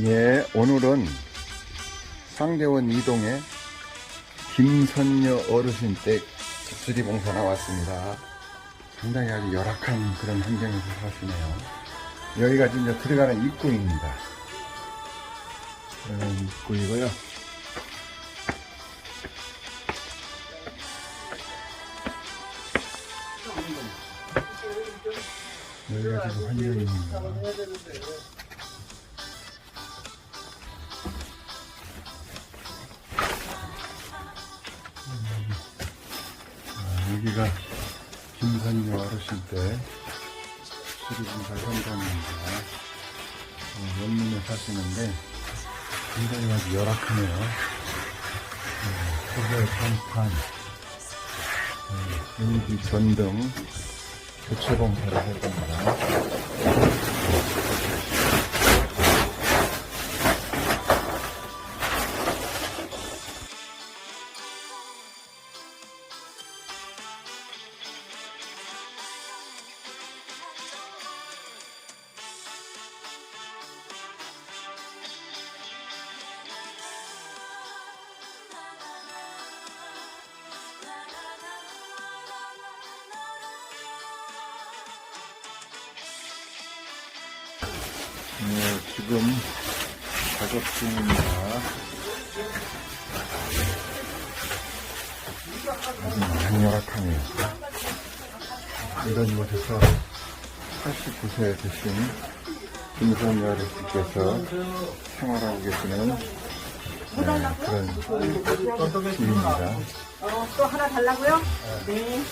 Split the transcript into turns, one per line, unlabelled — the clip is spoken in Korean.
예, 오늘은 상대원 이동에 김선녀 어르신 댁 수리봉사 나왔습니다. 상당히 아주 열악한 그런 환경에서 사시네요. 여기가 이제 들어가는 입구입니다. 들어가는 입구이고요. 여기가 지금 환경입니다. 여기가 김선녀 어르신 댁 수리봉사 현장입니다. 원룸에 사시는데 굉장히 아주 열악하네요. 소재 간판, 유리 전등 교체 공사를 할 겁니다. 지금 작업 중입니다. 아주 많이 열악하네요. 이런 곳에서 89세 되신 김선녀 어르신께서 생활하고 계시는 그런 집입니다.
또 하나 달라고요? 네.